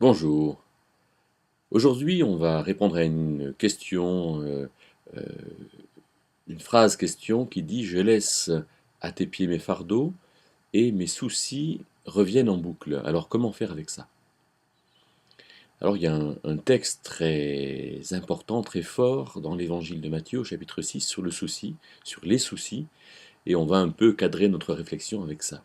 Bonjour. Aujourd'hui, on va répondre à une question, euh, une phrase question qui dit: Je laisse à tes pieds mes fardeaux et mes soucis reviennent en boucle. Alors, comment faire avec ça? Alors, il y a un texte très important, très fort dans l'évangile de Matthieu, au chapitre 6, sur le souci, sur les soucis, et on va un peu cadrer notre réflexion avec ça.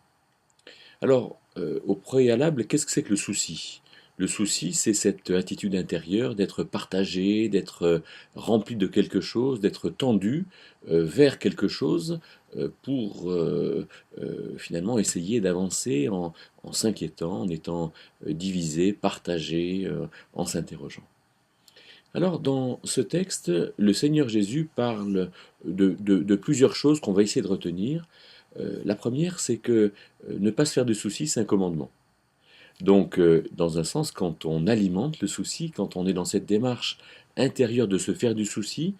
Alors, au préalable, qu'est-ce que c'est que le souci? Le souci, c'est cette attitude intérieure d'être partagé, d'être rempli de quelque chose, d'être tendu vers quelque chose pour finalement essayer d'avancer en s'inquiétant, en étant divisé, partagé, en s'interrogeant. Alors, dans ce texte, le Seigneur Jésus parle de plusieurs choses qu'on va essayer de retenir. La première, c'est que ne pas se faire de soucis, c'est un commandement. Donc, dans un sens, quand on alimente le souci, quand on est dans cette démarche intérieure de se faire du souci,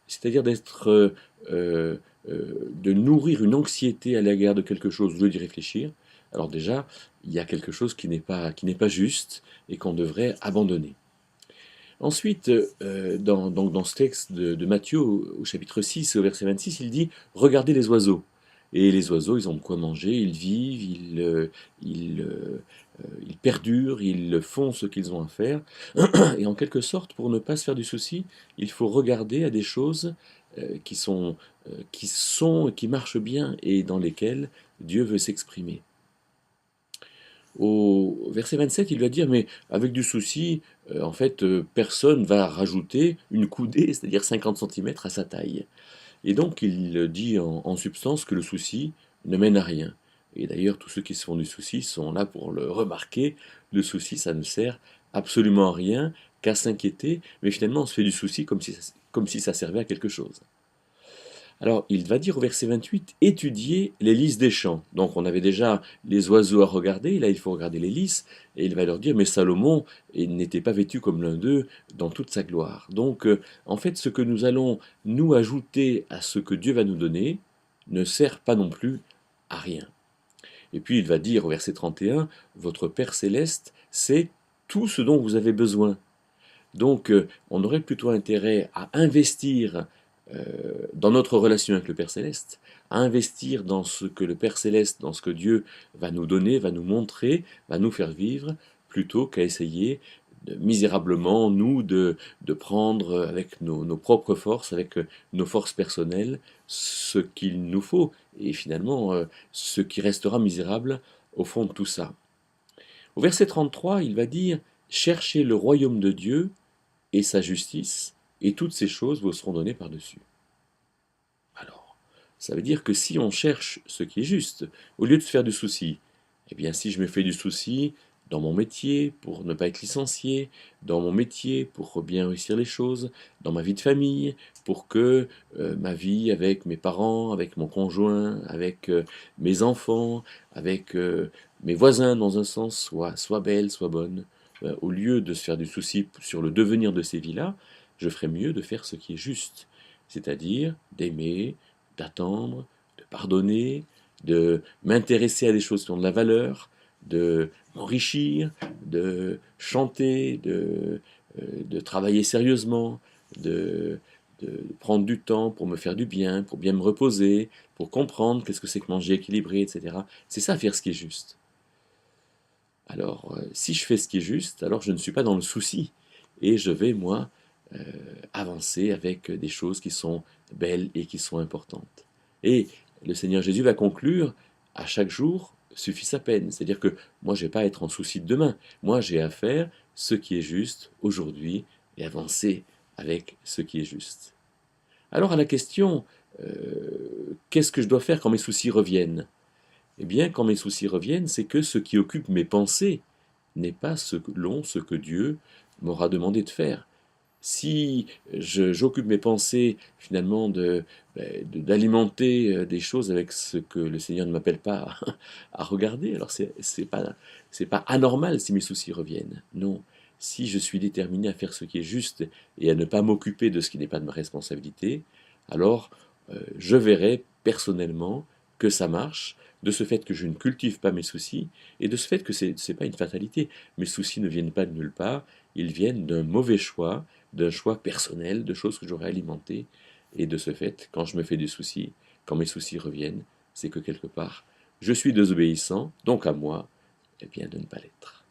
c'est-à-dire euh, de nourrir une anxiété à l'égard de quelque chose au lieu d'y réfléchir, alors déjà, il y a quelque chose qui n'est pas juste et qu'on devrait abandonner. Ensuite, dans ce texte de Matthieu, au chapitre 6, au verset 26, il dit: Regardez les oiseaux. Et les oiseaux, ils ont de quoi manger, ils vivent, ils perdurent, ils font ce qu'ils ont à faire. Et en quelque sorte, pour ne pas se faire du souci, il faut regarder à des choses qui marchent bien et dans lesquelles Dieu veut s'exprimer. Au verset 27, il va dire, mais avec du souci, en fait, personne va rajouter une coudée, c'est-à-dire 50 centimètres à sa taille. Et donc, il dit en substance que le souci ne mène à rien. Et d'ailleurs, tous ceux qui se font du souci sont là pour le remarquer. Le souci, ça ne sert absolument à rien qu'à s'inquiéter, mais finalement, on se fait du souci comme si ça servait à quelque chose. Alors, il va dire au verset 28, étudier les lys des champs. Donc, on avait déjà les oiseaux à regarder, là, il faut regarder les lys, et il va leur dire, mais Salomon n'était pas vêtu comme l'un d'eux dans toute sa gloire. Donc, en fait, ce que nous allons nous ajouter à ce que Dieu va nous donner ne sert pas non plus à rien. Et puis, il va dire au verset 31, votre Père céleste sait tout ce dont vous avez besoin. Donc, on aurait plutôt intérêt à investir dans notre relation avec le Père Céleste, à investir dans ce que le Père Céleste, dans ce que Dieu va nous donner, va nous montrer, va nous faire vivre, plutôt qu'à essayer misérablement, nous, de prendre avec nos propres forces, avec nos forces personnelles, ce qu'il nous faut, et finalement, ce qui restera misérable au fond de tout ça. Au verset 33, il va dire, cherchez le royaume de Dieu et sa justice, et toutes ces choses vous seront données par-dessus. Alors, ça veut dire que si on cherche ce qui est juste, au lieu de se faire du souci, eh bien si je me fais du souci dans mon métier pour ne pas être licencié, dans mon métier pour bien réussir les choses, dans ma vie de famille, pour que ma vie avec mes parents, avec mon conjoint, avec mes enfants, avec mes voisins dans un sens, soit belle, soit bonne, au lieu de se faire du souci sur le devenir de ces vies-là, je ferais mieux de faire ce qui est juste, c'est-à-dire d'aimer, d'attendre, de pardonner, de m'intéresser à des choses qui ont de la valeur, de m'enrichir, de chanter, de travailler sérieusement, de, de prendre du temps pour me faire du bien, pour bien me reposer, pour comprendre qu'est-ce que c'est que manger équilibré, etc. C'est ça, faire ce qui est juste. Alors, si je fais ce qui est juste, alors je ne suis pas dans le souci. Et je vais, moi, euh, avancer avec des choses qui sont belles et qui sont importantes. Et le Seigneur Jésus va conclure, à chaque jour suffit sa peine. C'est-à-dire que moi, je n'ai pas à être en souci de demain. Moi, j'ai à faire ce qui est juste aujourd'hui et avancer avec ce qui est juste. Alors à la question, qu'est-ce que je dois faire quand mes soucis reviennent? Eh bien, quand mes soucis reviennent, c'est que ce qui occupe mes pensées n'est pas selon ce que Dieu m'aura demandé de faire. Si j'occupe mes pensées finalement d'alimenter des choses avec ce que le Seigneur ne m'appelle pas à regarder, alors c'est pas anormal si mes soucis reviennent. Non, si je suis déterminé à faire ce qui est juste et à ne pas m'occuper de ce qui n'est pas de ma responsabilité, alors je verrai personnellement que ça marche, de ce fait que je ne cultive pas mes soucis, et de ce fait que c'est pas une fatalité. Mes soucis ne viennent pas de nulle part, ils viennent d'un mauvais choix, d'un choix personnel, de choses que j'aurais alimentées, et de ce fait, quand je me fais des soucis, quand mes soucis reviennent, c'est que quelque part, je suis désobéissant, donc à moi, eh bien, de ne pas l'être.